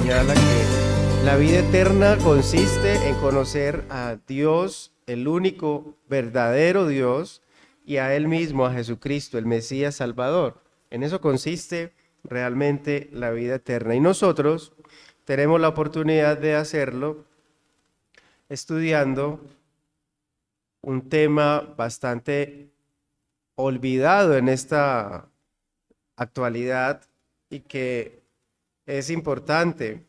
señala que la vida eterna consiste en conocer a Dios, el único verdadero Dios, y a Él mismo, a Jesucristo, el Mesías Salvador. En eso consiste realmente la vida eterna. Y nosotros tenemos la oportunidad de hacerlo estudiando un tema bastante olvidado en esta actualidad y que es importante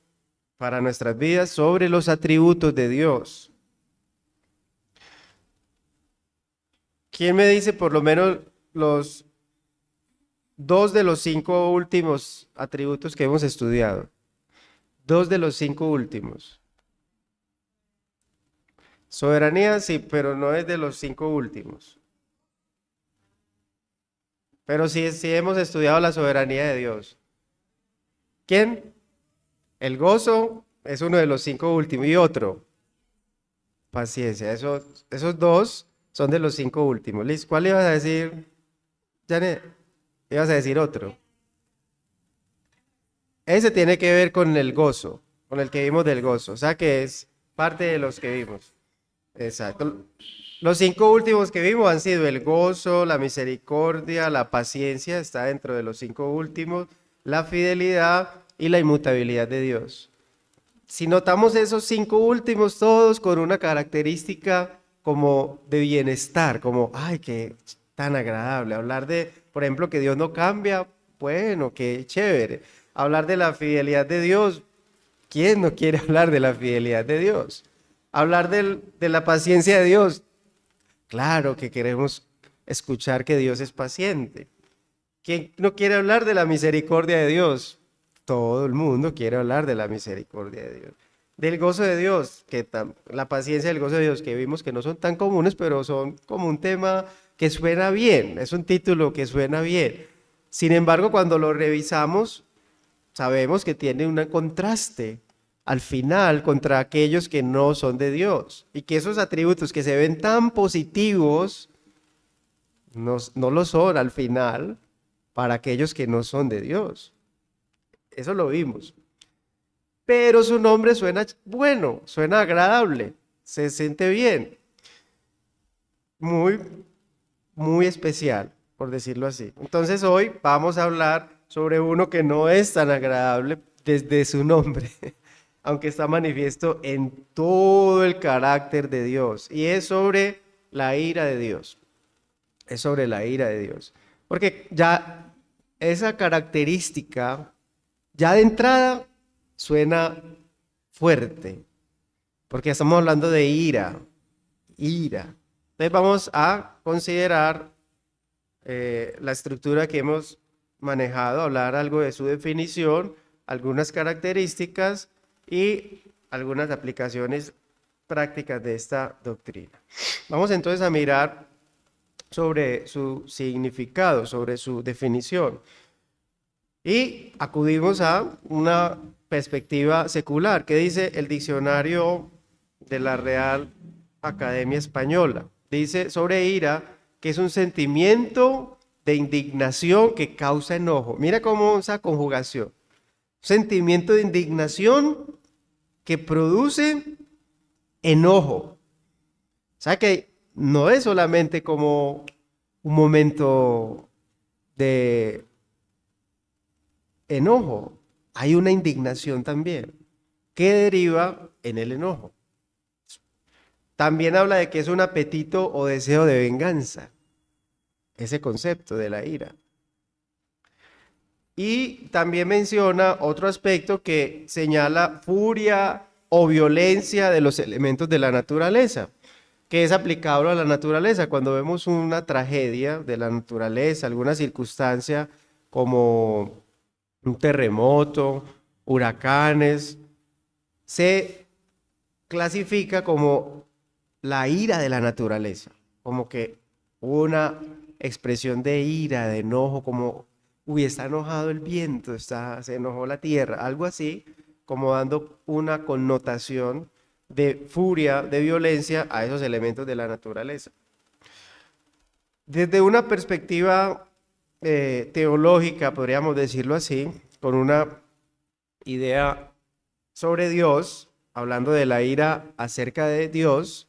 para nuestras vidas, sobre los atributos de Dios. ¿Quién me dice por lo menos los dos de los 5 últimos atributos que hemos estudiado? Dos de los 5 últimos. Soberanía, sí, pero no es de los 5 últimos. Pero sí hemos estudiado la soberanía de Dios. ¿Quién? El gozo es uno de los 5 últimos. Y otro, paciencia. Esos dos son de los 5 últimos. Liz, ¿cuál ibas a decir, Janet? Ibas a decir otro. Ese tiene que ver con el gozo, con el que vimos del gozo. O sea que es parte de los que vimos. Exacto. Los 5 últimos que vimos han sido el gozo, la misericordia, la paciencia, está dentro de los 5 últimos, la fidelidad y la inmutabilidad de Dios. Si notamos esos 5 últimos, todos con una característica como de bienestar, como, ay, qué tan agradable. Hablar de, por ejemplo, que Dios no cambia, bueno, qué chévere. Hablar de la fidelidad de Dios, ¿quién no quiere hablar de la fidelidad de Dios? Hablar de la paciencia de Dios, claro que queremos escuchar que Dios es paciente. ¿Quién no quiere hablar de la misericordia de Dios? Todo el mundo quiere hablar de la misericordia de Dios. Del gozo de Dios, la paciencia y el gozo de Dios, que vimos que no son tan comunes, pero son como un tema que suena bien, es un título que suena bien. Sin embargo, cuando lo revisamos, sabemos que tiene un contraste al final contra aquellos que no son de Dios, y que esos atributos que se ven tan positivos no lo son al final para aquellos que no son de Dios. Eso lo vimos. Pero su nombre suena bueno, suena agradable, se siente bien, muy, muy especial, por decirlo así. Entonces hoy vamos a hablar sobre uno que no es tan agradable desde su nombre, aunque está manifiesto en todo el carácter de Dios, y es sobre la ira de Dios. Es sobre la ira de Dios. Porque ya esa característica, ya de entrada, suena fuerte, porque estamos hablando de ira. Entonces vamos a considerar la estructura que hemos manejado, hablar algo de su definición, algunas características y algunas aplicaciones prácticas de esta doctrina. Vamos entonces a mirar sobre su significado, sobre su definición. Y acudimos a una perspectiva secular. ¿Qué dice el diccionario de la Real Academia Española? Dice sobre ira que es un sentimiento de indignación que causa enojo. Mira cómo esa conjugación. Sentimiento de indignación que produce enojo. O sea que no es solamente como un momento de enojo, hay una indignación también que deriva en el enojo. También habla de que es un apetito o deseo de venganza, ese concepto de la ira. Y también menciona otro aspecto que señala furia o violencia de los elementos de la naturaleza, que es aplicable a la naturaleza. Cuando vemos una tragedia de la naturaleza, alguna circunstancia como un terremoto, huracanes, se clasifica como la ira de la naturaleza, como que una expresión de ira, de enojo, como, uy, está enojado el viento, se enojó la tierra, algo así, como dando una connotación de furia, de violencia a esos elementos de la naturaleza. Desde una perspectiva teológica, podríamos decirlo así, con una idea sobre Dios, hablando de la ira acerca de Dios,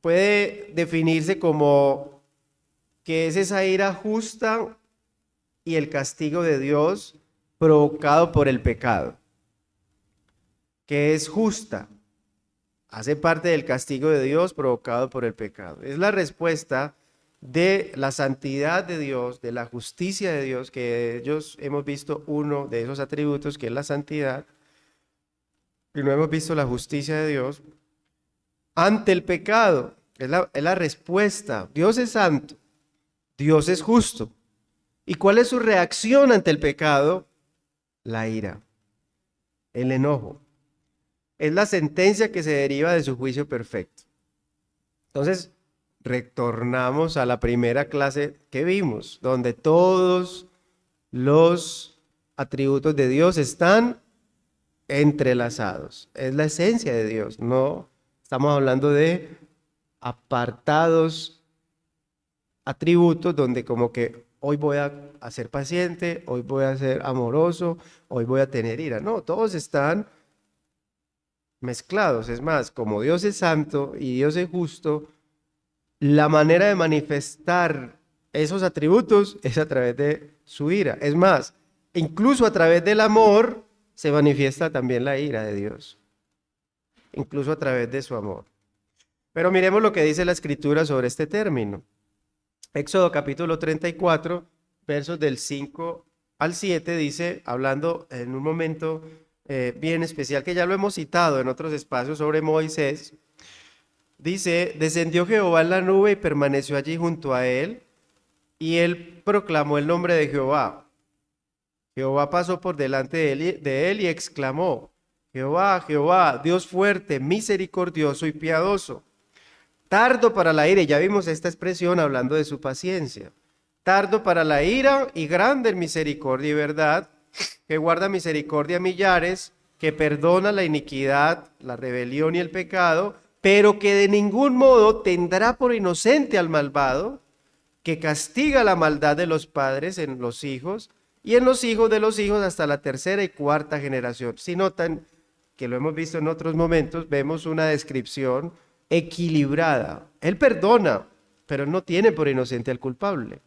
puede definirse como que es esa ira justa y el castigo de Dios provocado por el pecado, que es justa, hace parte del castigo de Dios provocado por el pecado. Es la respuesta de la santidad de Dios, de la justicia de Dios, que ellos hemos visto uno de esos atributos, que es la santidad, y no hemos visto la justicia de Dios, ante el pecado. Es la respuesta. Dios es santo, Dios es justo. ¿Y cuál es su reacción ante el pecado? La ira, el enojo. Es la sentencia que se deriva de su juicio perfecto. Entonces, retornamos a la primera clase que vimos, donde todos los atributos de Dios están entrelazados. Es la esencia de Dios, no estamos hablando de apartados atributos donde como que hoy voy a ser paciente, hoy voy a ser amoroso, hoy voy a tener ira. No, todos están mezclados. Es más, como Dios es santo y Dios es justo, la manera de manifestar esos atributos es a través de su ira. Es más, incluso a través del amor se manifiesta también la ira de Dios. Incluso a través de su amor. Pero miremos lo que dice la Escritura sobre este término. Éxodo capítulo 34, versos del 5 al 7, dice, hablando en un momento bien especial, que ya lo hemos citado en otros espacios sobre Moisés, dice, descendió Jehová en la nube y permaneció allí junto a él, y él proclamó el nombre de Jehová. Jehová pasó por delante de él y exclamó, Jehová, Jehová, Dios fuerte, misericordioso y piadoso, tardo para la ira, y ya vimos esta expresión hablando de su paciencia, tardo para la ira y grande en misericordia y verdad, que guarda misericordia a millares, que perdona la iniquidad, la rebelión y el pecado, pero que de ningún modo tendrá por inocente al malvado, que castiga la maldad de los padres en los hijos y en los hijos de los hijos hasta la tercera y cuarta generación. Si notan que lo hemos visto en otros momentos, vemos una descripción equilibrada. Él perdona, pero no tiene por inocente al culpable.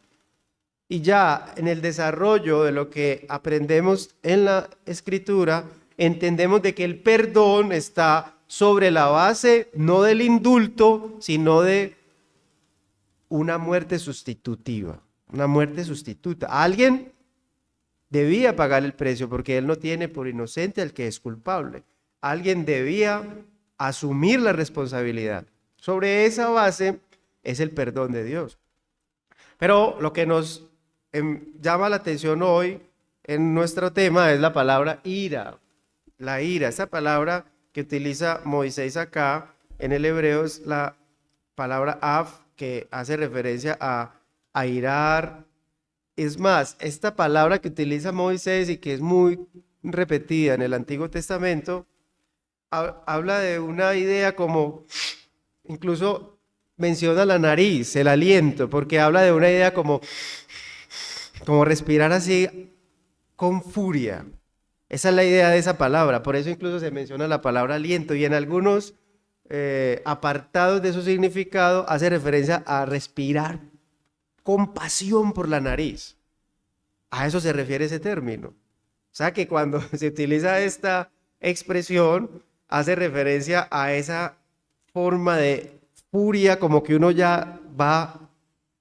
Y ya en el desarrollo de lo que aprendemos en la Escritura, entendemos de que el perdón está sobre la base no del indulto, sino de una muerte sustitutiva, una muerte sustituta. Alguien debía pagar el precio porque él no tiene por inocente al que es culpable. Alguien debía asumir la responsabilidad. Sobre esa base es el perdón de Dios. Pero lo que nos llama la atención hoy en nuestro tema es la palabra ira. La ira, esa palabra que utiliza Moisés acá en el hebreo es la palabra af, que hace referencia a airar. Es más, esta palabra que utiliza Moisés y que es muy repetida en el Antiguo Testamento, habla de una idea como, incluso menciona la nariz, el aliento, porque habla de una idea como respirar así con furia. Esa es la idea de esa palabra, por eso incluso se menciona la palabra aliento, y en algunos apartados de su significado hace referencia a respirar con pasión por la nariz. A eso se refiere ese término. O sea que cuando se utiliza esta expresión, hace referencia a esa forma de furia, como que uno ya va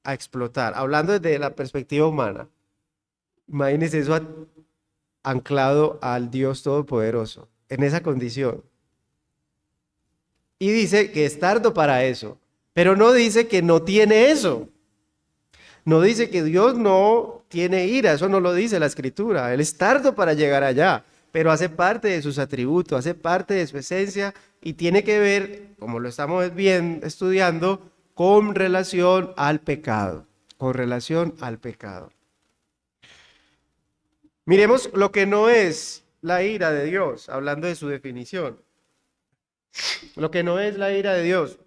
a explotar. Hablando desde la perspectiva humana, imagínense eso anclado al Dios Todopoderoso, en esa condición. Y dice que es tardo para eso, pero no dice que no tiene eso. No dice que Dios no tiene ira, eso no lo dice la Escritura. Él es tardo para llegar allá, pero hace parte de sus atributos, hace parte de su esencia y tiene que ver, como lo estamos bien estudiando, con relación al pecado, con relación al pecado. Miremos lo que no es la ira de Dios, hablando de su definición. Lo que no es la ira de Dios.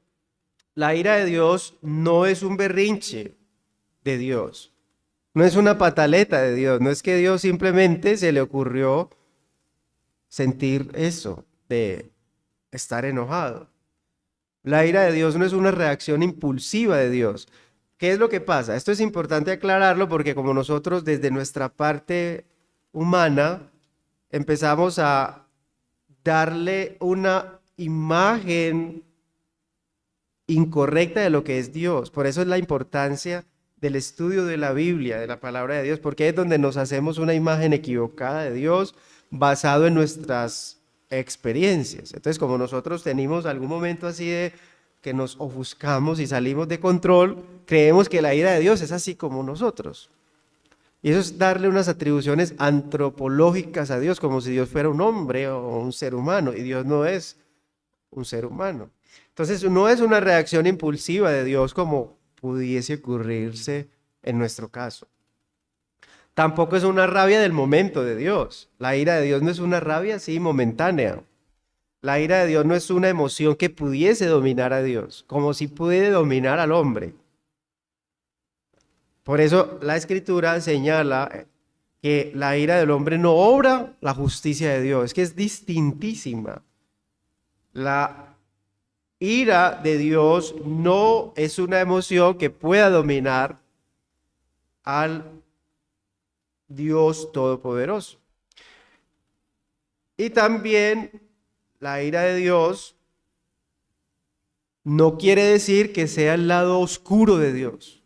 La ira de Dios no es un berrinche de Dios. No es una pataleta de Dios. No es que Dios simplemente se le ocurrió sentir eso de estar enojado. La ira de Dios no es una reacción impulsiva de Dios. ¿Qué es lo que pasa? Esto es importante aclararlo porque como nosotros desde nuestra parte humana empezamos a darle una imagen incorrecta de lo que es Dios. Por eso es la importancia del estudio de la Biblia, de la palabra de Dios, porque es donde nos hacemos una imagen equivocada de Dios basado en nuestras experiencias. Entonces, como nosotros tenemos algún momento así de que nos ofuscamos y salimos de control, creemos que la ira de Dios es así como nosotros. Y eso es darle unas atribuciones antropológicas a Dios, como si Dios fuera un hombre o un ser humano, y Dios no es un ser humano. Entonces, no es una reacción impulsiva de Dios como pudiese ocurrirse en nuestro caso. Tampoco es una rabia del momento de Dios. La ira de Dios no es una rabia así momentánea. La ira de Dios no es una emoción que pudiese dominar a Dios, como si pudiera dominar al hombre. Por eso la Escritura señala que la ira del hombre no obra la justicia de Dios, es que es distintísima. La ira de Dios no es una emoción que pueda dominar al Dios Todopoderoso. Y también la ira de Dios no quiere decir que sea el lado oscuro de Dios,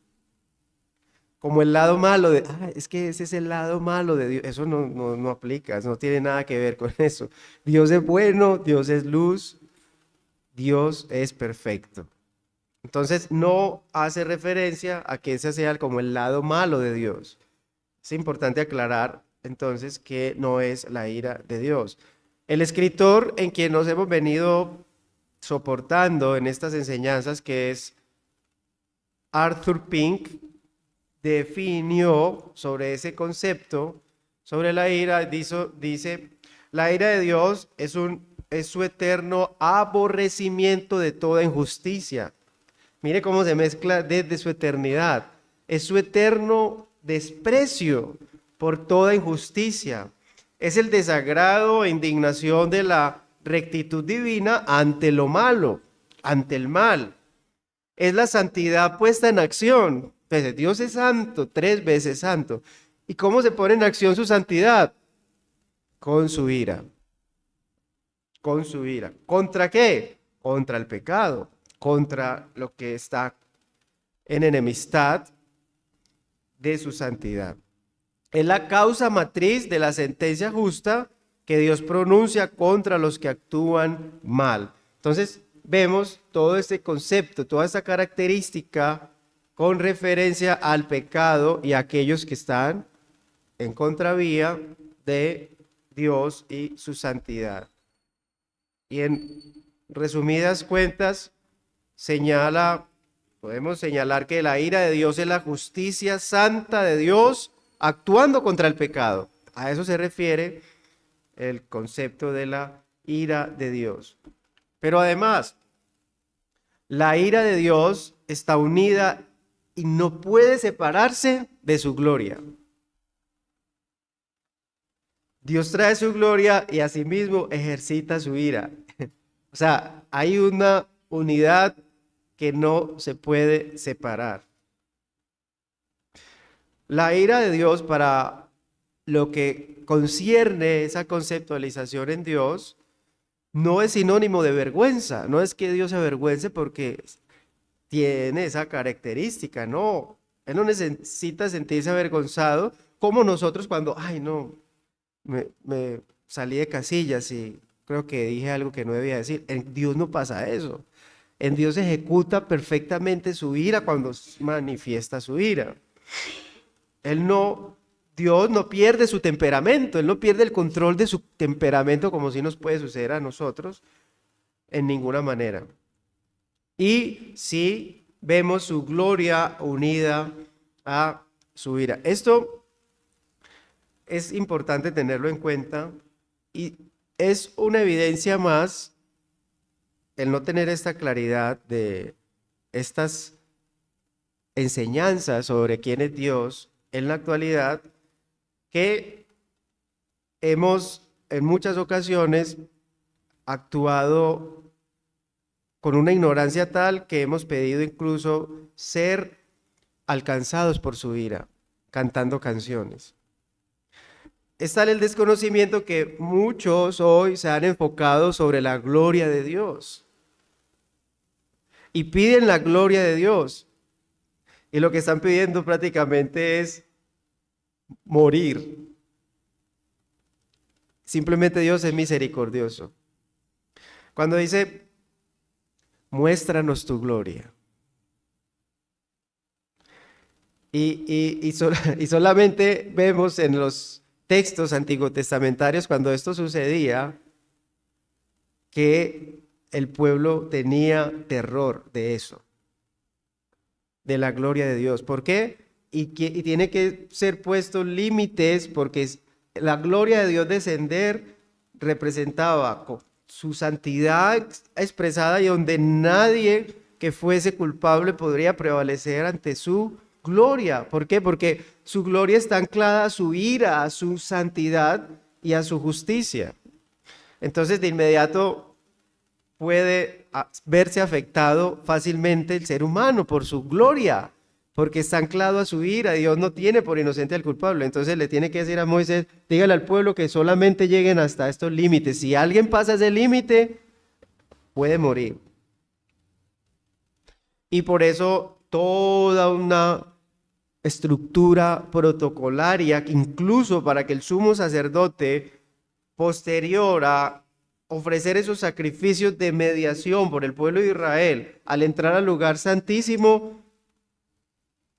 como el lado malo de, es que ese es el lado malo de Dios. Eso no aplica, no tiene nada que ver con eso. Dios es bueno, Dios es luz, Dios es perfecto. Entonces no hace referencia a que ese sea como el lado malo de Dios. Es importante aclarar entonces que no es la ira de Dios. El escritor en quien nos hemos venido soportando en estas enseñanzas, que es Arthur Pink, definió sobre ese concepto, sobre la ira, dice, la ira de Dios es su eterno aborrecimiento de toda injusticia. Mire cómo se mezcla desde su eternidad. Es su eterno desprecio por toda injusticia. Es el desagrado e indignación de la rectitud divina ante lo malo, ante el mal. Es la santidad puesta en acción. Pues Dios es santo, 3 veces santo. ¿Y cómo se pone en acción su santidad? Con su ira. Con su ira. ¿Contra qué? Contra el pecado, contra lo que está en enemistad de su santidad. Es la causa matriz de la sentencia justa que Dios pronuncia contra los que actúan mal. Entonces, vemos todo este concepto, toda esta característica con referencia al pecado y a aquellos que están en contravía de Dios y su santidad. Y en resumidas cuentas, podemos señalar que la ira de Dios es la justicia santa de Dios actuando contra el pecado. A eso se refiere el concepto de la ira de Dios. Pero además, la ira de Dios está unida y no puede separarse de su gloria. Dios trae su gloria y asimismo ejercita su ira. O sea, hay una unidad que no se puede separar. La ira de Dios, para lo que concierne esa conceptualización en Dios, no es sinónimo de vergüenza. No es que Dios se avergüence porque tiene esa característica, no. Él no necesita sentirse avergonzado como nosotros cuando, ay no, me salí de casillas y creo que dije algo que no debía decir. En Dios no pasa eso. En Dios ejecuta perfectamente su ira cuando manifiesta su ira. Dios no pierde su temperamento, Él no pierde el control de su temperamento como si nos puede suceder a nosotros en ninguna manera. Y sí vemos su gloria unida a su ira. Esto es importante tenerlo en cuenta y es una evidencia más el no tener esta claridad de estas enseñanzas sobre quién es Dios en la actualidad, que hemos en muchas ocasiones actuado con una ignorancia tal que hemos pedido incluso ser alcanzados por su ira, cantando canciones. Es tal el desconocimiento que muchos hoy se han enfocado sobre la gloria de Dios y piden la gloria de Dios. Y lo que están pidiendo prácticamente es morir. Simplemente Dios es misericordioso. Cuando dice, muéstranos tu gloria. Y solamente vemos en los textos antiguotestamentarios cuando esto sucedía que el pueblo tenía terror de eso, de la gloria de Dios. ¿Por qué? Y tiene que ser puestos límites porque la gloria de Dios descender representaba su santidad expresada y donde nadie que fuese culpable podría prevalecer ante su gloria. ¿Por qué? Porque su gloria está anclada a su ira, a su santidad y a su justicia. Entonces de inmediato puede verse afectado fácilmente el ser humano por su gloria, porque está anclado a su ira. Dios no tiene por inocente al culpable. Entonces le tiene que decir a Moisés, dígale al pueblo que solamente lleguen hasta estos límites. Si alguien pasa ese límite, puede morir. Y por eso toda una estructura protocolaria, que incluso para que el sumo sacerdote, posterior a ofrecer esos sacrificios de mediación por el pueblo de Israel, al entrar al lugar santísimo,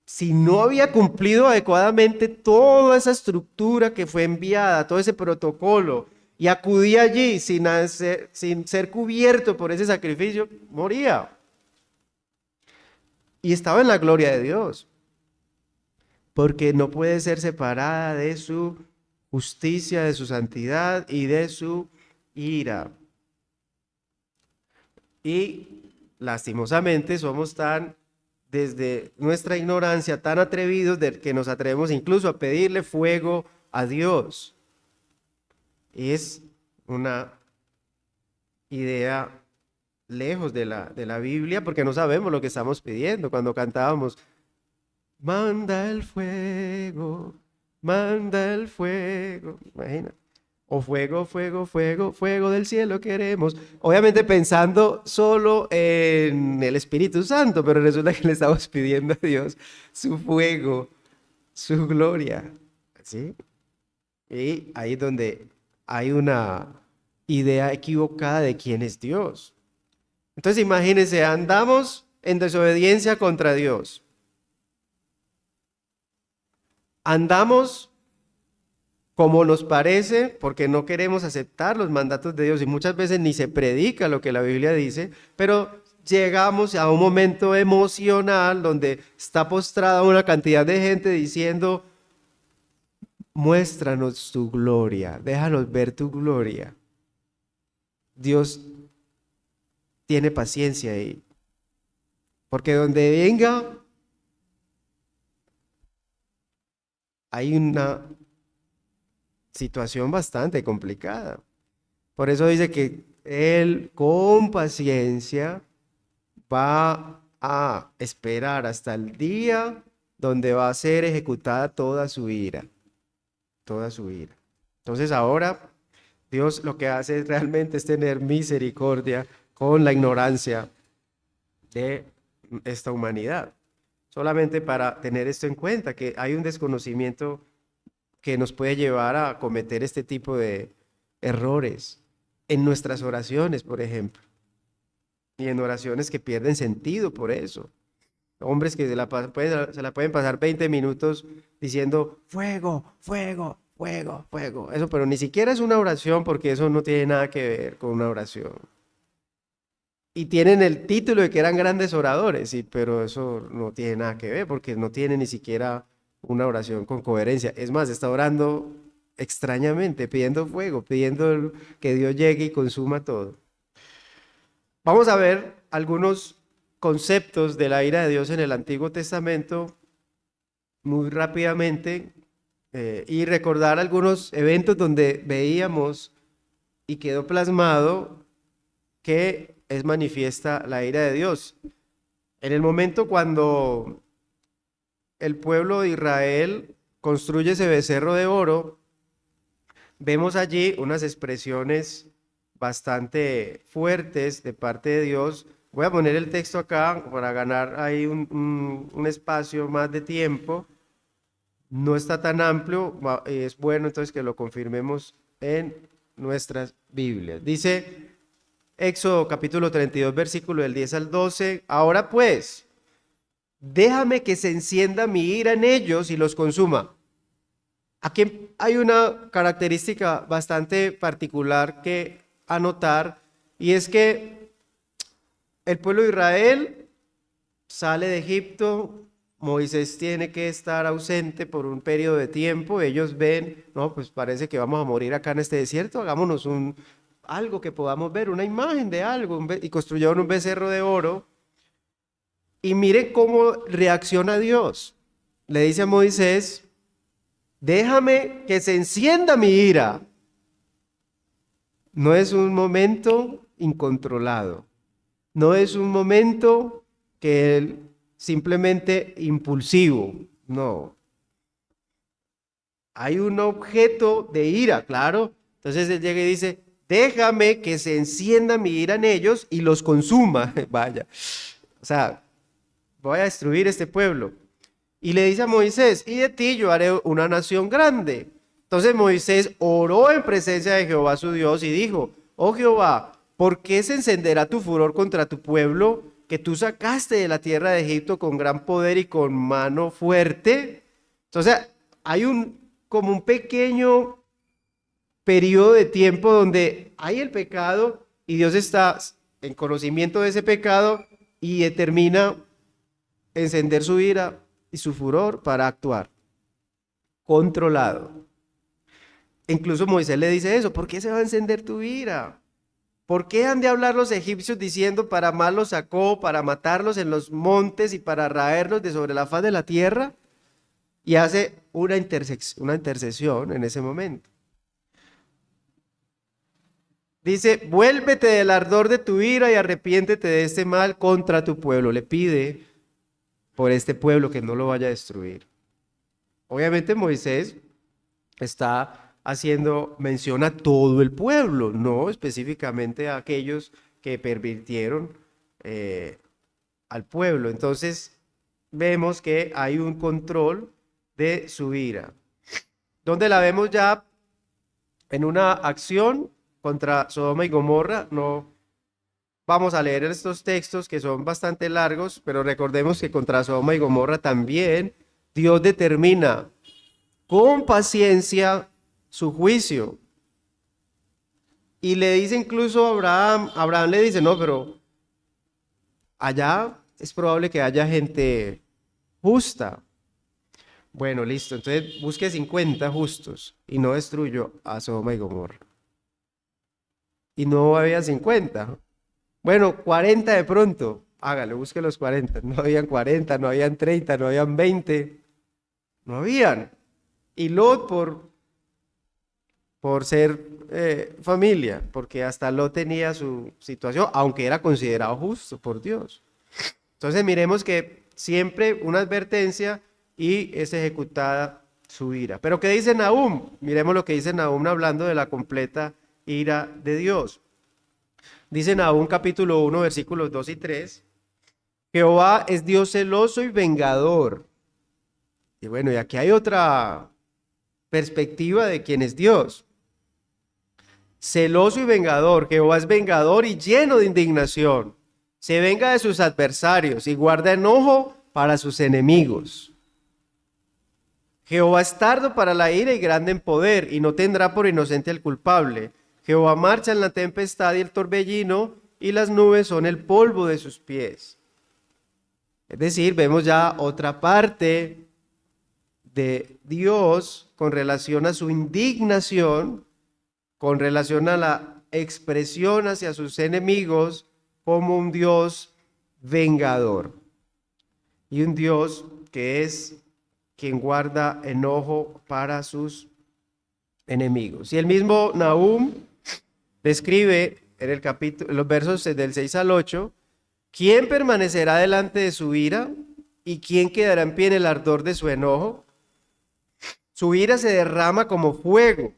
si no había cumplido adecuadamente toda esa estructura que fue enviada, todo ese protocolo, y acudía allí sin ser cubierto por ese sacrificio, moría. Y estaba en la gloria de Dios, porque no puede ser separada de su justicia, de su santidad y de su ira. Y lastimosamente somos desde nuestra ignorancia, tan atrevidos que nos atrevemos incluso a pedirle fuego a Dios. Y es una idea lejos de la Biblia, porque no sabemos lo que estamos pidiendo. Cuando cantábamos, manda el fuego, imagina. O fuego, fuego, fuego, fuego del cielo queremos. Obviamente pensando solo en el Espíritu Santo, pero resulta que le estamos pidiendo a Dios su fuego, su gloria. ¿Sí? Y ahí es donde hay una idea equivocada de quién es Dios. Entonces imagínense, andamos en desobediencia contra Dios. Andamos como nos parece, porque no queremos aceptar los mandatos de Dios y muchas veces ni se predica lo que la Biblia dice, pero llegamos a un momento emocional donde está postrada una cantidad de gente diciendo, muéstranos tu gloria, déjanos ver tu gloria. Dios tiene paciencia ahí, porque donde venga hay una situación bastante complicada. Por eso dice que Él con paciencia va a esperar hasta el día donde va a ser ejecutada toda su ira. Toda su ira. Entonces ahora Dios lo que hace realmente es tener misericordia con la ignorancia de esta humanidad. Solamente para tener esto en cuenta, que hay un desconocimiento que nos puede llevar a cometer este tipo de errores en nuestras oraciones, por ejemplo, y en oraciones que pierden sentido por eso. Hombres que se la pueden pasar 20 minutos diciendo fuego, fuego, fuego, fuego. Eso, pero ni siquiera es una oración porque eso no tiene nada que ver con una oración. Y tienen el título de que eran grandes oradores, sí, pero eso no tiene nada que ver porque no tiene ni siquiera una oración con coherencia. Es más, está orando extrañamente, pidiendo fuego, pidiendo que Dios llegue y consuma todo. Vamos a ver algunos conceptos de la ira de Dios en el Antiguo Testamento muy rápidamente y recordar algunos eventos donde veíamos y quedó plasmado que es manifiesta la ira de Dios. En el momento cuando el pueblo de Israel construye ese becerro de oro, vemos allí unas expresiones bastante fuertes de parte de Dios. Voy a poner el texto acá para ganar ahí un espacio más de tiempo. No está tan amplio, es bueno entonces que lo confirmemos en nuestras Biblias. Dice Éxodo capítulo 32, versículo del 10 al 12. Ahora pues, déjame que se encienda mi ira en ellos y los consuma. Aquí hay una característica bastante particular que anotar, y es que el pueblo de Israel sale de Egipto. Moisés tiene que estar ausente por un periodo de tiempo. Ellos ven, no, pues parece que vamos a morir acá en este desierto, hagámonos algo que podamos ver, una imagen de algo, y construyeron un becerro de oro. Y miren cómo reacciona Dios. Le dice a Moisés, déjame que se encienda mi ira. No es un momento incontrolado, no es un momento que él simplemente impulsivo, no. Hay un objeto de ira, claro. Entonces él llega y dice, déjame que se encienda mi ira en ellos y los consuma. Vaya, o sea, voy a destruir este pueblo. Y le dice a Moisés, y de ti yo haré una nación grande. Entonces Moisés oró en presencia de Jehová su Dios y dijo, oh Jehová, ¿por qué se encenderá tu furor contra tu pueblo que tú sacaste de la tierra de Egipto con gran poder y con mano fuerte? Entonces hay como un pequeño periodo de tiempo donde hay el pecado y Dios está en conocimiento de ese pecado y determina encender su ira y su furor para actuar controlado. Incluso Moisés le dice eso, ¿por qué se va a encender tu ira? ¿Por qué han de hablar los egipcios diciendo para mal los sacó, para matarlos en los montes y para raerlos de sobre la faz de la tierra? Y hace una intercesión en ese momento. Dice, vuélvete del ardor de tu ira y arrepiéntete de este mal contra tu pueblo. Le pide por este pueblo que no lo vaya a destruir. Obviamente Moisés está haciendo mención a todo el pueblo, no específicamente a aquellos que pervirtieron al pueblo. Entonces vemos que hay un control de su ira. ¿Dónde la vemos ya? En una acción contra Sodoma y Gomorra. No vamos a leer estos textos que son bastante largos, pero recordemos que contra Sodoma y Gomorra también Dios determina con paciencia su juicio. Y le dice incluso a Abraham le dice, no, pero allá es probable que haya gente justa. Bueno, listo, entonces busque 50 justos y no destruyó a Sodoma y Gomorra. Y no había 50. Bueno, 40 de pronto. Hágale, busque los 40. No habían 40, no habían 30, no habían 20. No habían. Y Lot por ser familia, porque hasta Lot tenía su situación, aunque era considerado justo por Dios. Entonces miremos que siempre una advertencia y es ejecutada su ira. Pero ¿qué dice Nahum? Miremos lo que dice Nahum hablando de la completa ira de Dios. Dice Nahum capítulo 1 versículos 2 y 3. Jehová es Dios celoso y vengador. Y bueno, y aquí hay otra perspectiva de quién es Dios. Celoso y vengador. Jehová es vengador y lleno de indignación. Se venga de sus adversarios y guarda enojo para sus enemigos. Jehová es tardo para la ira y grande en poder, y no tendrá por inocente al culpable. Jehová marcha en la tempestad y el torbellino, y las nubes son el polvo de sus pies. Es decir, vemos ya otra parte de Dios con relación a su indignación, con relación a la expresión hacia sus enemigos como un Dios vengador. Y un Dios que es quien guarda enojo para sus enemigos. Y el mismo Nahum describe en el capítulo, en los versos del 6 al 8, ¿quién permanecerá delante de su ira? ¿Y quién quedará en pie en el ardor de su enojo? Su ira se derrama como fuego,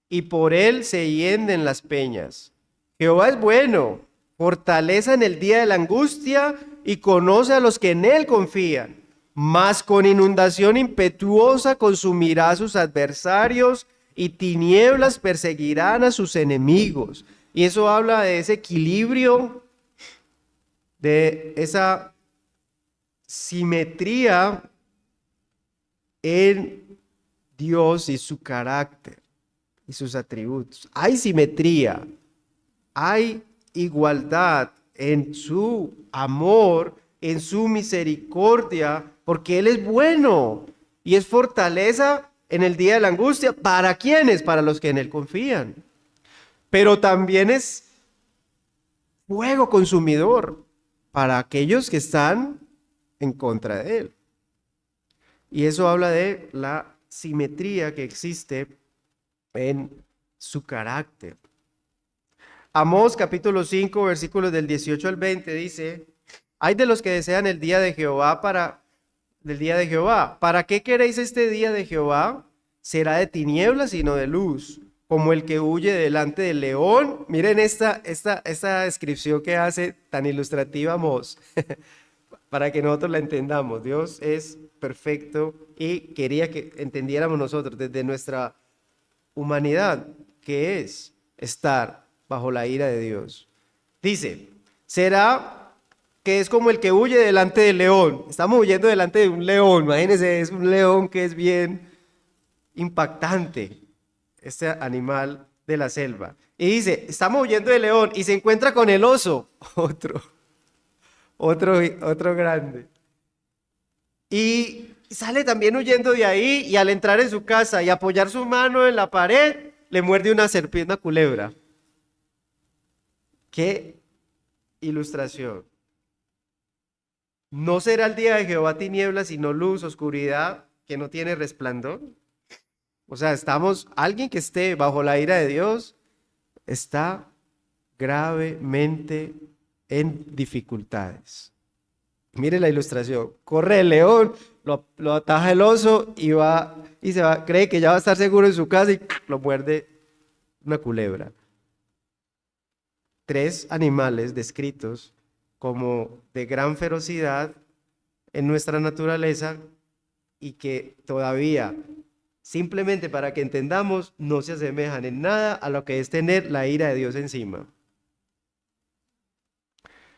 y por él se hienden las peñas. Jehová es bueno, fortaleza en el día de la angustia, y conoce a los que en él confían. Mas con inundación impetuosa consumirá a sus adversarios, y tinieblas perseguirán a sus enemigos. Y eso habla de ese equilibrio, de esa simetría en Dios y su carácter y sus atributos. Hay simetría, hay igualdad en su amor, en su misericordia, porque Él es bueno y es fortaleza en el día de la angustia. ¿Para quiénes? Para los que en Él confían. Pero también es fuego consumidor para aquellos que están en contra de Él. Y eso habla de la simetría que existe en su carácter. Amós capítulo 5, versículos del 18 al 20 dice: hay de los que desean el día de Jehová ¿Para qué queréis este día de Jehová? Será de tinieblas y no de luz, como el que huye delante del león. Miren esta descripción que hace tan ilustrativa Amós, para que nosotros la entendamos. Dios es perfecto y quería que entendiéramos nosotros desde nuestra humanidad que es estar bajo la ira de Dios. Dice, será que es como el que huye delante del león. Estamos huyendo delante de un león. Imagínense, es un león que es bien impactante, este animal de la selva. Y dice, estamos huyendo del león y se encuentra con el oso, otro grande. Y sale también huyendo de ahí, y al entrar en su casa y apoyar su mano en la pared, le muerde una serpiente, una culebra. ¡Qué ilustración! ¿No será el día de Jehová tinieblas, sino luz, oscuridad, que no tiene resplandor? O sea, alguien que esté bajo la ira de Dios está gravemente en dificultades. Mire la ilustración. Corre el león, lo ataja el oso y cree que ya va a estar seguro en su casa y lo muerde una culebra. 3 animales descritos como de gran ferocidad en nuestra naturaleza y que todavía, simplemente para que entendamos, no se asemejan en nada a lo que es tener la ira de Dios encima.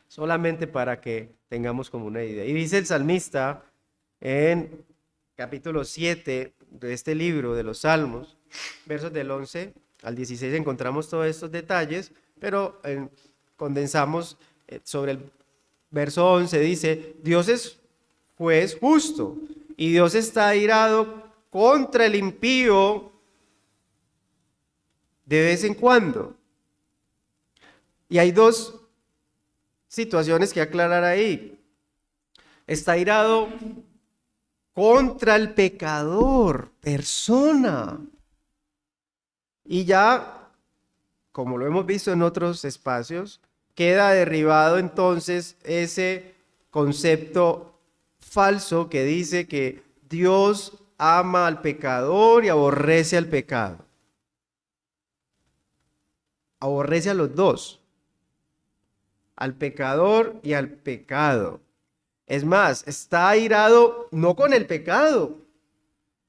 Solamente para que tengamos como una idea. Y dice el salmista en capítulo 7 de este libro de los Salmos, versos del 11 al 16, encontramos todos estos detalles, pero condensamos sobre el verso 11, dice, Dios es juez justo y Dios está airado contra el impío de vez en cuando. Y hay 2 situaciones que aclarar ahí. Está airado contra el pecador, persona. Y ya, como lo hemos visto en otros espacios, queda derribado entonces ese concepto falso que dice que Dios ama al pecador y aborrece al pecado. Aborrece a los dos, al pecador y al pecado. Es más, está airado no con el pecado,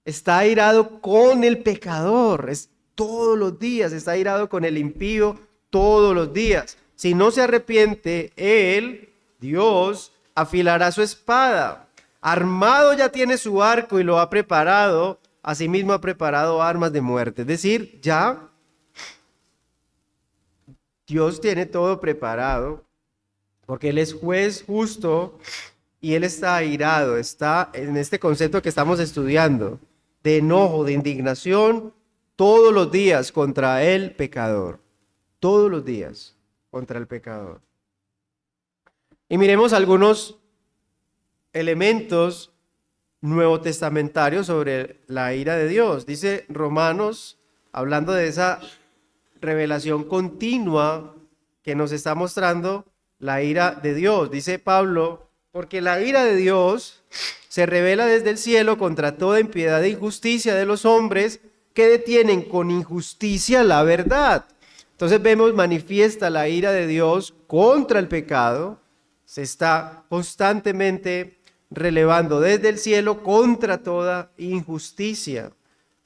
está airado con el pecador. Todos los días está airado con el impío, todos los días. Si no se arrepiente, Él, Dios, afilará su espada. Armado ya tiene su arco y lo ha preparado. Asimismo ha preparado armas de muerte. Es decir, ya Dios tiene todo preparado, porque Él es juez justo y Él está airado. Está en este concepto que estamos estudiando, de enojo, de indignación, todos los días contra el pecador. Todos los días contra el pecador. Y miremos algunos elementos nuevo testamentarios sobre la ira de Dios. Dice Romanos, hablando de revelación continua que nos está mostrando la ira de Dios. Dice Pablo, porque la ira de Dios se revela desde el cielo contra toda impiedad e injusticia de los hombres que detienen con injusticia la verdad. Entonces vemos manifiesta la ira de Dios contra el pecado, se está constantemente relevando desde el cielo contra toda injusticia.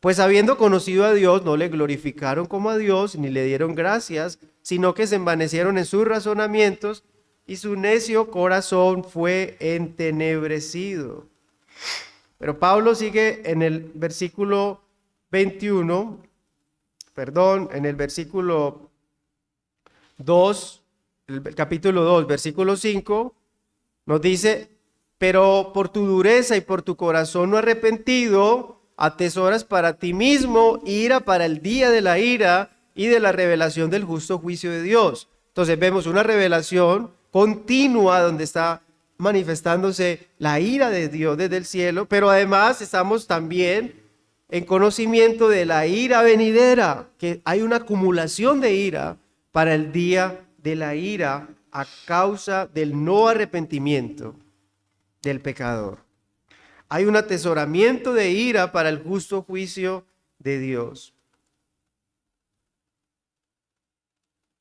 Pues habiendo conocido a Dios, no le glorificaron como a Dios, ni le dieron gracias, sino que se envanecieron en sus razonamientos, y su necio corazón fue entenebrecido. Pero Pablo sigue en el versículo 21, en el versículo 2, el capítulo 2, versículo 5, nos dice, pero por tu dureza y por tu corazón no arrepentido, atesoras para ti mismo ira para el día de la ira y de la revelación del justo juicio de Dios. Entonces vemos una revelación continua donde está manifestándose la ira de Dios desde el cielo, pero además estamos también en conocimiento de la ira venidera, que hay una acumulación de ira para el día de la ira a causa del no arrepentimiento del pecador. Hay un atesoramiento de ira para el justo juicio de Dios.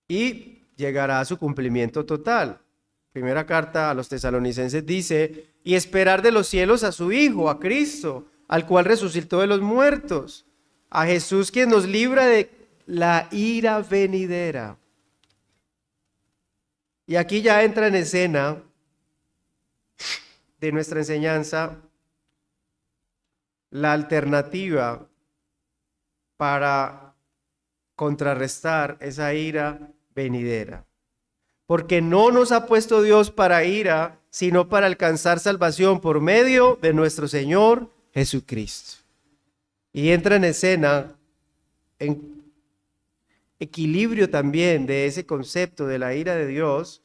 Y llegará a su cumplimiento total. Primera carta a los Tesalonicenses dice, y esperar de los cielos a su Hijo, a Cristo, al cual resucitó de los muertos, a Jesús quien nos libra de la ira venidera. Y aquí ya entra en escena de nuestra enseñanza la alternativa para contrarrestar esa ira venidera. Porque no nos ha puesto Dios para ira, sino para alcanzar salvación por medio de nuestro Señor Jesucristo. Y entra en escena, en equilibrio también de ese concepto de la ira de Dios,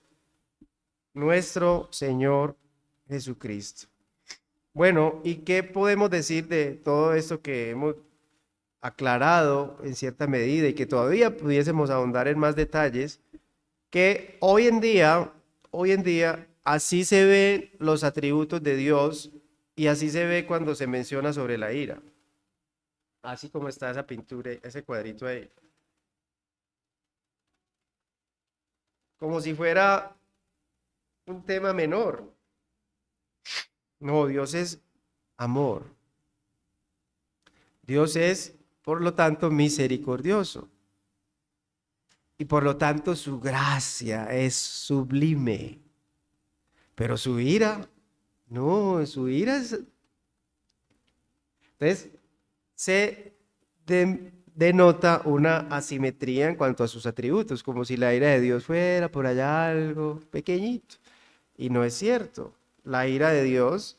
nuestro Señor Jesucristo. Bueno, ¿y qué podemos decir de todo esto que hemos aclarado en cierta medida y que todavía pudiésemos ahondar en más detalles? Que hoy en día, así se ven los atributos de Dios y así se ve cuando se menciona sobre la ira. Así como está esa pintura, ese cuadrito ahí. Como si fuera un tema menor. No, Dios es amor. Dios es, por lo tanto, misericordioso. Y por lo tanto su gracia es sublime. Pero su ira, no, su ira es... Entonces, se denota una asimetría en cuanto a sus atributos, como si la ira de Dios fuera por allá algo pequeñito. Y no es cierto. La ira de Dios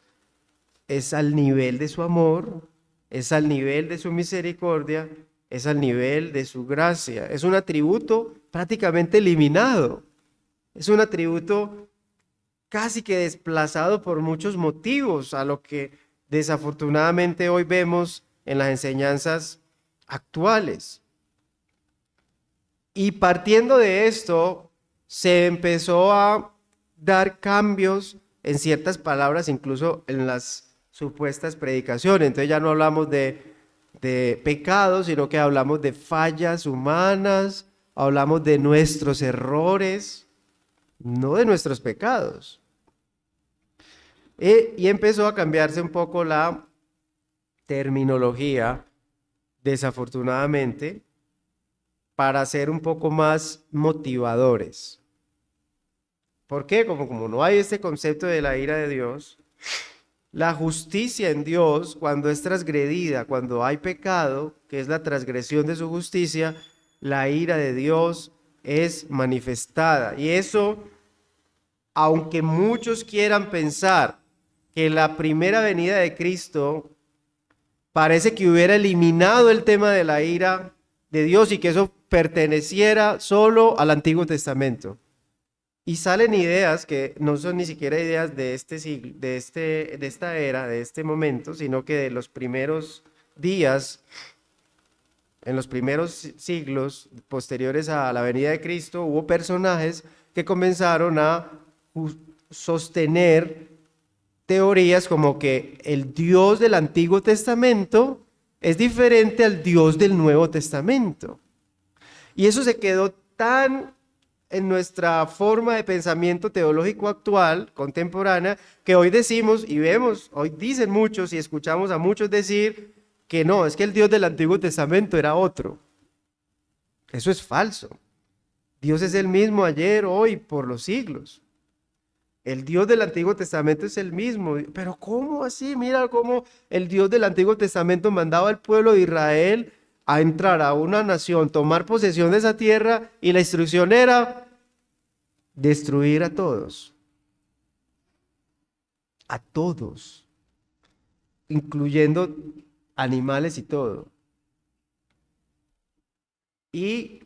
es al nivel de su amor, es al nivel de su misericordia, es al nivel de su gracia. Es un atributo prácticamente eliminado. Es un atributo casi que desplazado por muchos motivos a lo que desafortunadamente hoy vemos en las enseñanzas actuales. Y partiendo de esto, se empezó a dar cambios en ciertas palabras, incluso en las supuestas predicaciones. Entonces ya no hablamos de pecados, sino que hablamos de fallas humanas, hablamos de nuestros errores, no de nuestros pecados. Y empezó a cambiarse un poco la terminología, desafortunadamente, para ser un poco más motivadores. ¿Por qué? Como no hay este concepto de la ira de Dios, la justicia en Dios, cuando es transgredida, cuando hay pecado, que es la transgresión de su justicia, la ira de Dios es manifestada. Y eso, aunque muchos quieran pensar que la primera venida de Cristo parece que hubiera eliminado el tema de la ira de Dios y que eso perteneciera solo al Antiguo Testamento. Y salen ideas que no son ni siquiera ideas de este siglo, de esta era, de este momento, sino que de los primeros días En los primeros siglos posteriores a la venida de Cristo, hubo personajes que comenzaron a sostener teorías como que el Dios del Antiguo Testamento es diferente al Dios del Nuevo Testamento. Y eso se quedó tan en nuestra forma de pensamiento teológico actual, contemporánea, que hoy decimos y vemos, hoy dicen muchos y escuchamos a muchos decir que no, es que el Dios del Antiguo Testamento era otro. Eso es falso. Dios es el mismo ayer, hoy, por los siglos. El Dios del Antiguo Testamento es el mismo. Pero ¿cómo así? Mira cómo el Dios del Antiguo Testamento mandaba al pueblo de Israel a entrar a una nación, tomar posesión de esa tierra, y la instrucción era destruir a todos, incluyendo animales y todo. Y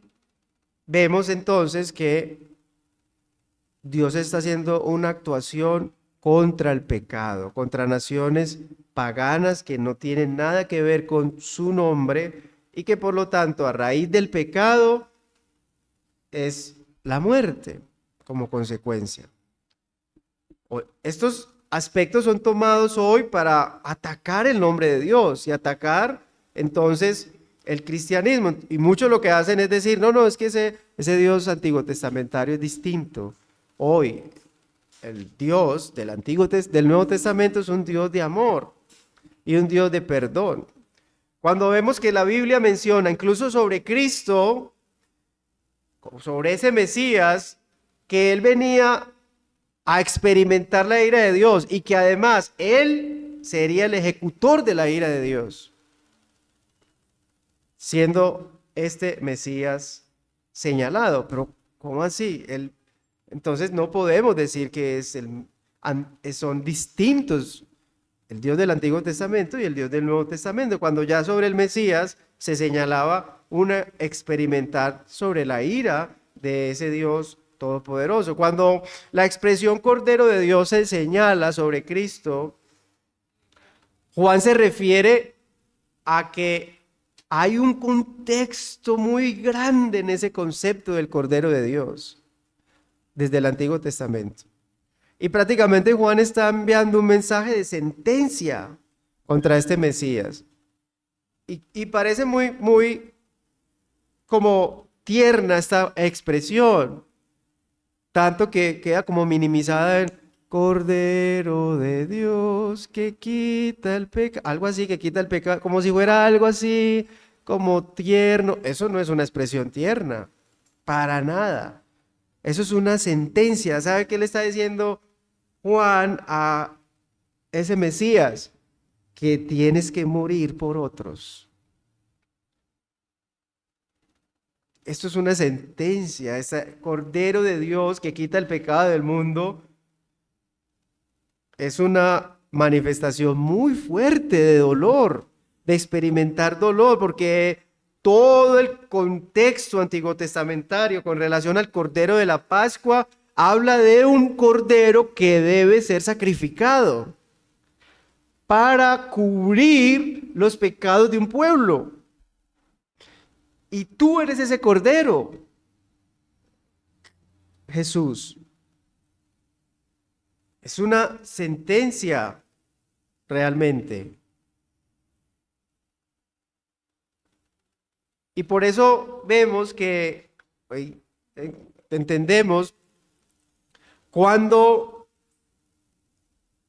vemos entonces que Dios está haciendo una actuación contra el pecado, contra naciones paganas que no tienen nada que ver con su nombre y que por lo tanto a raíz del pecado es la muerte como consecuencia. Estos aspectos son tomados hoy para atacar el nombre de Dios y atacar entonces el cristianismo. Y muchos lo que hacen es decir, no, es que ese Dios antiguo testamentario es distinto. Hoy el Dios del Nuevo Testamento es un Dios de amor y un Dios de perdón. Cuando vemos que la Biblia menciona incluso sobre Cristo, sobre ese Mesías, que Él venía a experimentar la ira de Dios y que además Él sería el ejecutor de la ira de Dios, siendo este Mesías señalado. Pero ¿cómo así? Entonces no podemos decir que son distintos el Dios del Antiguo Testamento y el Dios del Nuevo Testamento, cuando ya sobre el Mesías se señalaba experimentar sobre la ira de ese Dios todopoderoso. Cuando la expresión Cordero de Dios se señala sobre Cristo, Juan se refiere a que hay un contexto muy grande en ese concepto del Cordero de Dios desde el Antiguo Testamento. Y prácticamente Juan está enviando un mensaje de sentencia contra este Mesías. Y parece muy como tierna esta expresión, tanto que queda como minimizada en Cordero de Dios que quita el pecado, algo así, que quita el pecado, como si fuera algo así, como tierno. Eso no es una expresión tierna, para nada. Eso es una sentencia. ¿Sabe qué le está diciendo Juan a ese Mesías? Que tienes que morir por otros. Esto es una sentencia. Ese Cordero de Dios que quita el pecado del mundo es una manifestación muy fuerte de dolor, de experimentar dolor, porque todo el contexto antiguo testamentario con relación al Cordero de la Pascua habla de un Cordero que debe ser sacrificado para cubrir los pecados de un pueblo. Y tú eres ese Cordero, Jesús. Es una sentencia realmente. Y por eso vemos que entendemos cuando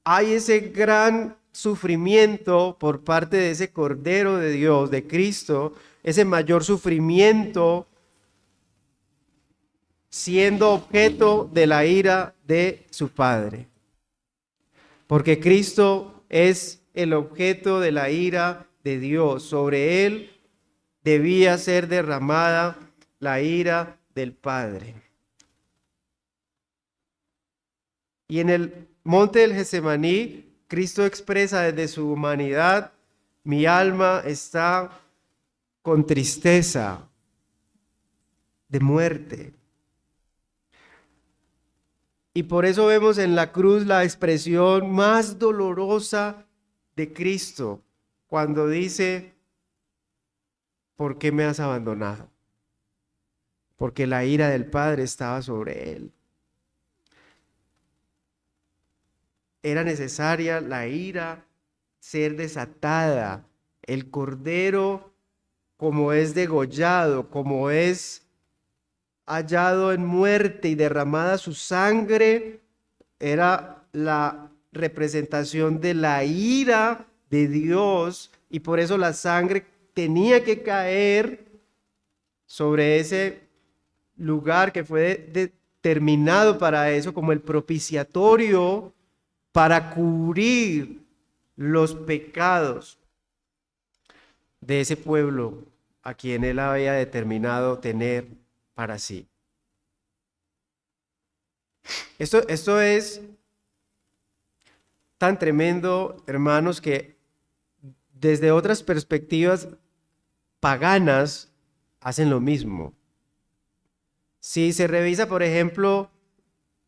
hay ese gran sufrimiento por parte de ese Cordero de Dios, de Cristo, ese mayor sufrimiento siendo objeto de la ira de su Padre. Porque Cristo es el objeto de la ira de Dios. Sobre él debía ser derramada la ira del Padre. Y en el monte del Getsemaní, Cristo expresa desde su humanidad: mi alma está con tristeza de muerte. Y por eso vemos en la cruz la expresión más dolorosa de Cristo, cuando dice: ¿por qué me has abandonado? Porque la ira del Padre estaba sobre él. Era necesaria la ira ser desatada. El cordero, como es degollado, como es hallado en muerte y derramada su sangre, era la representación de la ira de Dios, y por eso la sangre tenía que caer sobre ese lugar que fue determinado para eso, como el propiciatorio, para cubrir los pecados de ese pueblo a quien él había determinado tener para sí. Esto es tan tremendo, hermanos, que desde otras perspectivas paganas hacen lo mismo. Si se revisa, por ejemplo,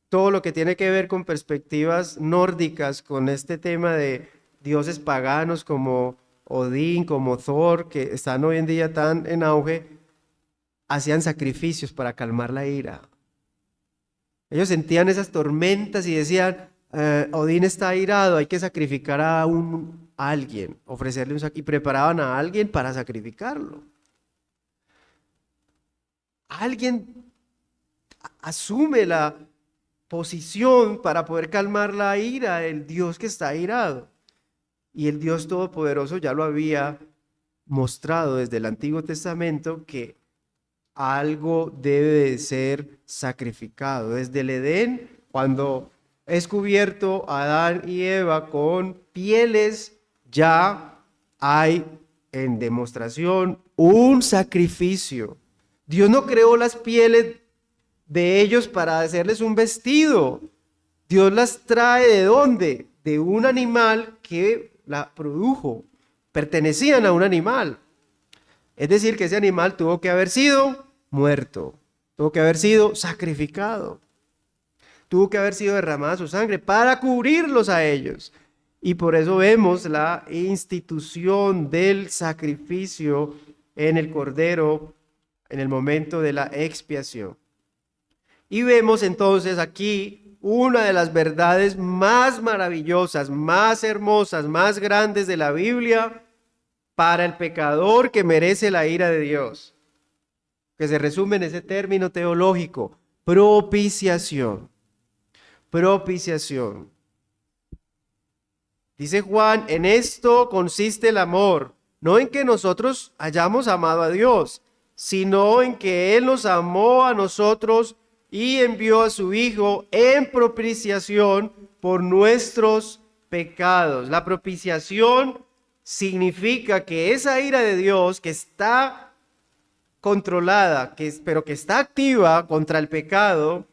todo lo que tiene que ver con perspectivas nórdicas, con este tema de dioses paganos como Odín, como Thor, que están hoy en día tan en auge, hacían sacrificios para calmar la ira. Ellos sentían esas tormentas y decían, Odín está airado, hay que sacrificar a alguien, ofrecerle un sacrificio, y preparaban a alguien para sacrificarlo. Alguien asume la posición para poder calmar la ira del Dios que está airado. Y el Dios Todopoderoso ya lo había mostrado desde el Antiguo Testamento, que algo debe de ser sacrificado. Desde el Edén, cuando es cubierto Adán y Eva con pieles, ya hay en demostración un sacrificio. Dios no creó las pieles de ellos para hacerles un vestido. Dios las trae ¿de dónde? De un animal que la produjo. Pertenecían a un animal. Es decir, que ese animal tuvo que haber sido muerto, tuvo que haber sido sacrificado, tuvo que haber sido derramada su sangre para cubrirlos a ellos. Y por eso vemos la institución del sacrificio en el Cordero en el momento de la expiación. Y vemos entonces aquí una de las verdades más maravillosas, más hermosas, más grandes de la Biblia para el pecador que merece la ira de Dios, que se resume en ese término teológico: propiciación. Propiciación. Dice Juan, en esto consiste el amor, no en que nosotros hayamos amado a Dios, sino en que Él nos amó a nosotros y envió a su Hijo en propiciación por nuestros pecados. La propiciación significa que esa ira de Dios que está controlada, pero que está activa contra el pecado,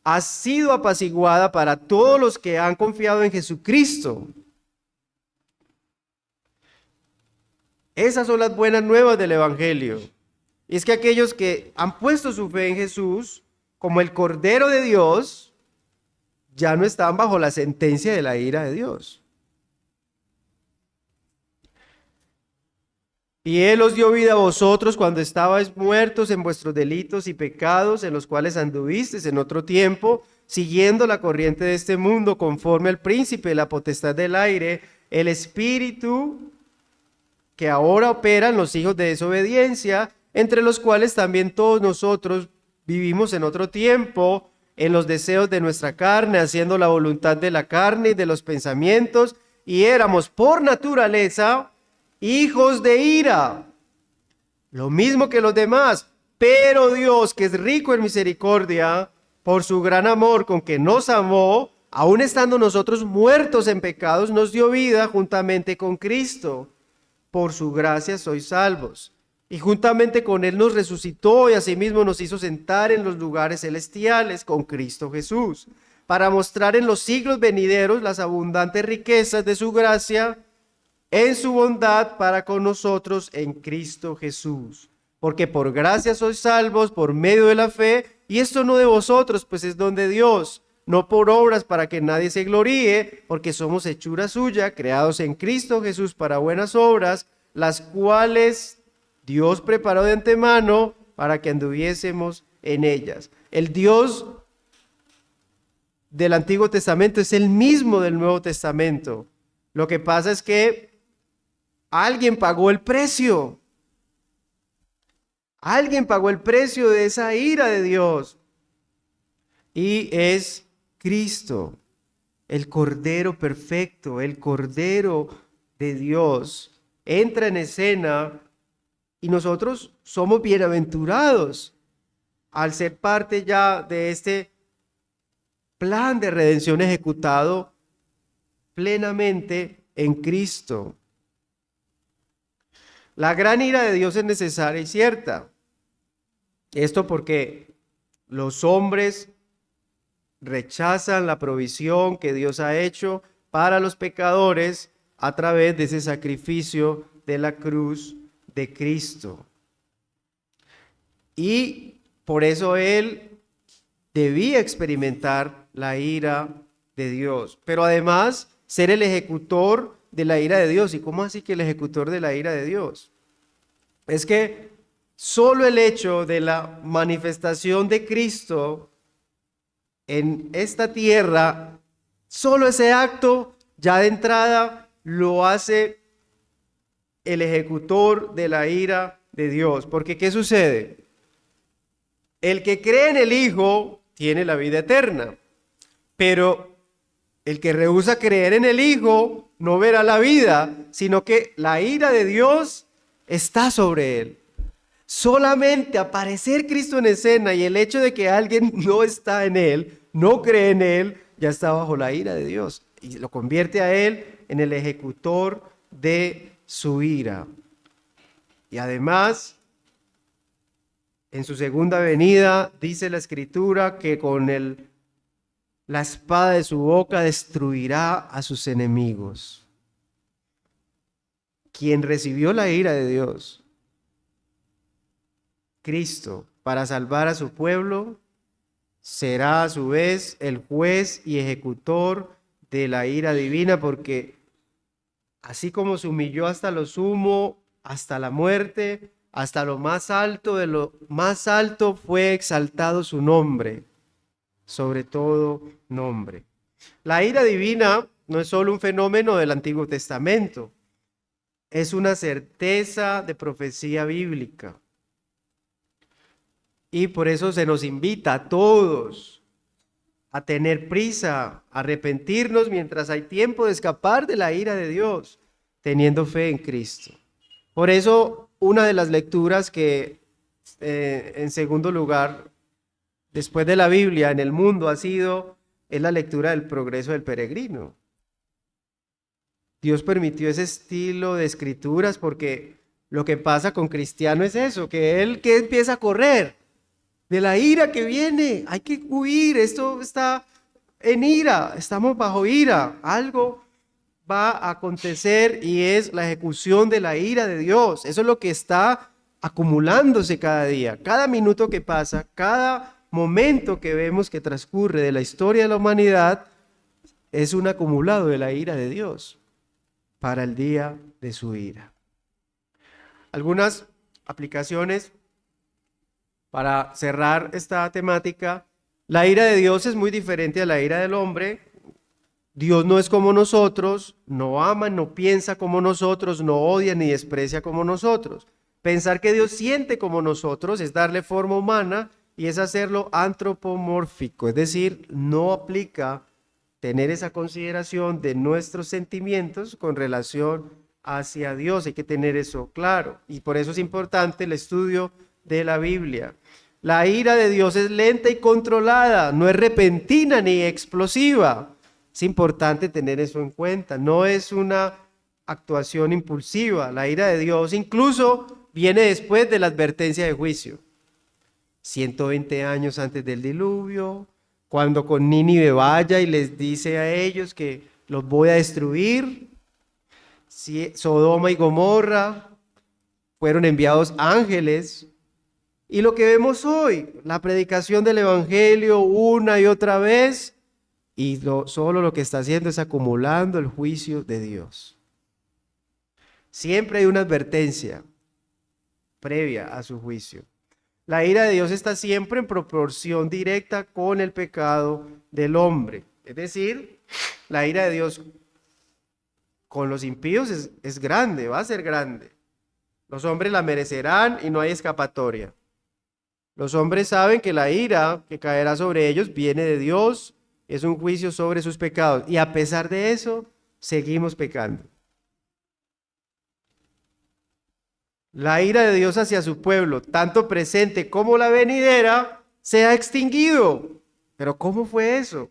ha sido apaciguada para todos los que han confiado en Jesucristo. Esas son las buenas nuevas del Evangelio. Y es que aquellos que han puesto su fe en Jesús como el Cordero de Dios, ya no están bajo la sentencia de la ira de Dios. Y Él os dio vida a vosotros cuando estabais muertos en vuestros delitos y pecados, en los cuales anduvisteis en otro tiempo, siguiendo la corriente de este mundo, conforme al príncipe de la potestad del aire, el espíritu que ahora opera en los hijos de desobediencia, entre los cuales también todos nosotros vivimos en otro tiempo, en los deseos de nuestra carne, haciendo la voluntad de la carne y de los pensamientos, y éramos por naturaleza hijos de ira, lo mismo que los demás. Pero Dios, que es rico en misericordia, por su gran amor con que nos amó, aun estando nosotros muertos en pecados, nos dio vida juntamente con Cristo. Por su gracia sois salvos. Y juntamente con Él nos resucitó y asimismo nos hizo sentar en los lugares celestiales con Cristo Jesús, para mostrar en los siglos venideros las abundantes riquezas de su gracia en su bondad para con nosotros en Cristo Jesús. Porque por gracia sois salvos por medio de la fe, y esto no de vosotros, pues es don de Dios, no por obras para que nadie se gloríe, porque somos hechura suya, creados en Cristo Jesús para buenas obras, las cuales Dios preparó de antemano para que anduviésemos en ellas. El Dios del Antiguo Testamento es el mismo del Nuevo Testamento. Lo que pasa es que alguien pagó el precio. Alguien pagó el precio de esa ira de Dios. Y es Cristo, el Cordero perfecto, el Cordero de Dios. Entra en escena y nosotros somos bienaventurados al ser parte ya de este plan de redención ejecutado plenamente en Cristo. La gran ira de Dios es necesaria y cierta. Esto porque los hombres rechazan la provisión que Dios ha hecho para los pecadores a través de ese sacrificio de la cruz de Cristo. Y por eso Él debía experimentar la ira de Dios, pero además ser el ejecutor de la ira de Dios. ¿Y cómo así que el ejecutor de la ira de Dios? Es que solo el hecho de la manifestación de Cristo en esta tierra, solo ese acto ya de entrada lo hace el ejecutor de la ira de Dios. Porque ¿qué sucede? El que cree en el Hijo tiene la vida eterna, pero el que rehúsa creer en el Hijo no verá la vida, sino que la ira de Dios está sobre él. Solamente aparecer Cristo en escena y el hecho de que alguien no está en él, no cree en él, ya está bajo la ira de Dios y lo convierte a él en el ejecutor de su ira. Y además, en su segunda venida, dice la Escritura que con la espada de su boca destruirá a sus enemigos. Quien recibió la ira de Dios, Cristo, para salvar a su pueblo, será a su vez el juez y ejecutor de la ira divina, porque así como se humilló hasta lo sumo, hasta la muerte, hasta lo más alto de lo más alto fue exaltado su nombre, sobre todo nombre. La ira divina no es solo un fenómeno del Antiguo Testamento, es una certeza de profecía bíblica. Y por eso se nos invita a todos a tener prisa, a arrepentirnos mientras hay tiempo de escapar de la ira de Dios, teniendo fe en Cristo. Por eso, una de las lecturas que, en segundo lugar, después de la Biblia, en el mundo es la lectura del progreso del peregrino. Dios permitió ese estilo de escrituras porque lo que pasa con Cristiano es eso, que él que empieza a correr de la ira que viene, hay que huir, esto está en ira, estamos bajo ira, algo va a acontecer y es la ejecución de la ira de Dios. Eso es lo que está acumulándose cada día, cada minuto que pasa, cada momento que vemos que transcurre de la historia de la humanidad es un acumulado de la ira de Dios para el día de su ira. Algunas aplicaciones para cerrar esta temática. La ira de Dios es muy diferente a la ira del hombre. Dios no es como nosotros, no ama, no piensa como nosotros, no odia ni desprecia como nosotros. Pensar que Dios siente como nosotros es darle forma humana y es hacerlo antropomórfico, es decir, no aplica tener esa consideración de nuestros sentimientos con relación hacia Dios. Hay que tener eso claro y por eso es importante el estudio de la Biblia. La ira de Dios es lenta y controlada, no es repentina ni explosiva. Es importante tener eso en cuenta, no es una actuación impulsiva. La ira de Dios incluso viene después de la advertencia de juicio. 120 años antes del diluvio, cuando con Nínive vaya y les dice a ellos que los voy a destruir. Sodoma y Gomorra fueron enviados ángeles. Y lo que vemos hoy, la predicación del evangelio una y otra vez, y solo lo que está haciendo es acumulando el juicio de Dios. Siempre hay una advertencia, previa a su juicio. La ira de Dios está siempre en proporción directa con el pecado del hombre. Es decir, la ira de Dios con los impíos es grande, va a ser grande. Los hombres la merecerán y no hay escapatoria. Los hombres saben que la ira que caerá sobre ellos viene de Dios, es un juicio sobre sus pecados. Y a pesar de eso, seguimos pecando. La ira de Dios hacia su pueblo, tanto presente como la venidera, se ha extinguido. ¿Pero cómo fue eso?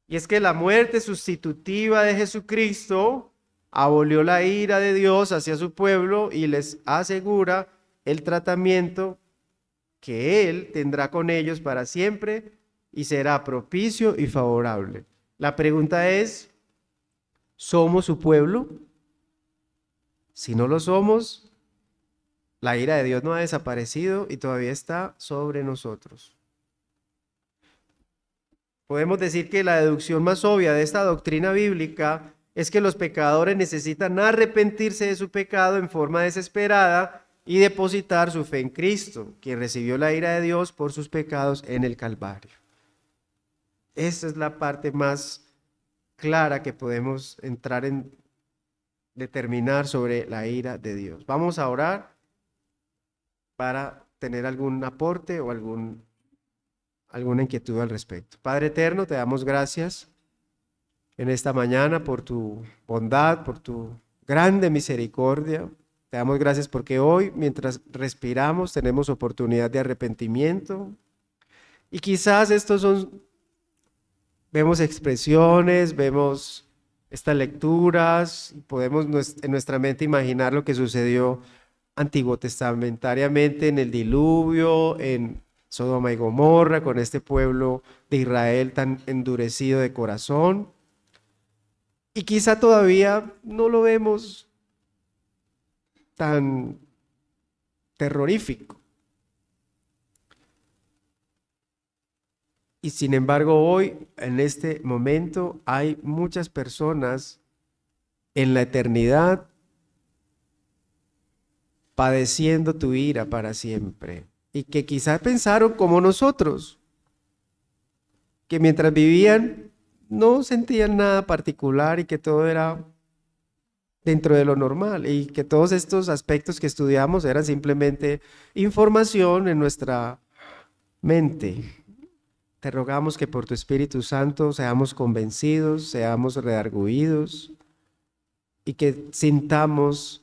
Y es que la muerte sustitutiva de Jesucristo abolió la ira de Dios hacia su pueblo y les asegura el tratamiento que Él tendrá con ellos para siempre y será propicio y favorable. La pregunta es, ¿somos su pueblo? Si no lo somos, la ira de Dios no ha desaparecido y todavía está sobre nosotros. Podemos decir que la deducción más obvia de esta doctrina bíblica es que los pecadores necesitan arrepentirse de su pecado en forma desesperada y depositar su fe en Cristo, quien recibió la ira de Dios por sus pecados en el Calvario. Esa es la parte más clara que podemos entrar en determinar sobre la ira de Dios. Vamos a orar para tener algún aporte o alguna inquietud al respecto. Padre eterno, te damos gracias en esta mañana por tu bondad, por tu grande misericordia. Te damos gracias porque hoy, mientras respiramos, tenemos oportunidad de arrepentimiento. Y quizás vemos expresiones, vemos estas lecturas, y podemos en nuestra mente imaginar lo que sucedió antiguo testamentariamente en el diluvio, en Sodoma y Gomorra, con este pueblo de Israel tan endurecido de corazón. Y quizá todavía no lo vemos tan terrorífico. Y sin embargo hoy, en este momento, hay muchas personas en la eternidad padeciendo tu ira para siempre. Y que quizás pensaron como nosotros, que mientras vivían no sentían nada particular y que todo era dentro de lo normal y que todos estos aspectos que estudiamos eran simplemente información en nuestra mente. Te rogamos que por tu Espíritu Santo seamos convencidos, seamos redargüidos y que sintamos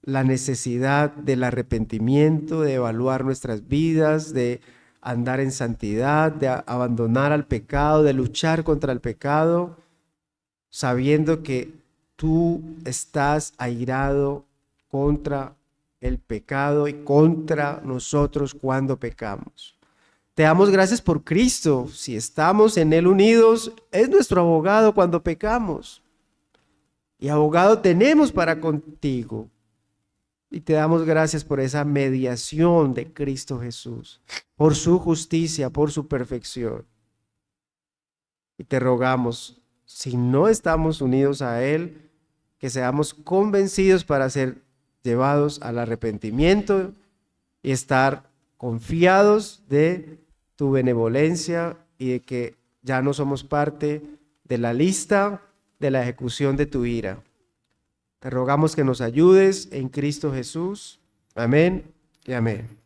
la necesidad del arrepentimiento, de evaluar nuestras vidas, de andar en santidad, de abandonar al pecado, de luchar contra el pecado, sabiendo que tú estás airado contra el pecado y contra nosotros cuando pecamos. Te damos gracias por Cristo. Si estamos en Él unidos, es nuestro abogado cuando pecamos. Y abogado tenemos para contigo. Y te damos gracias por esa mediación de Cristo Jesús, por su justicia, por su perfección. Y te rogamos, si no estamos unidos a Él, que seamos convencidos para ser llevados al arrepentimiento y estar confiados de tu benevolencia y de que ya no somos parte de la lista de la ejecución de tu ira. Te rogamos que nos ayudes en Cristo Jesús. Amén y amén.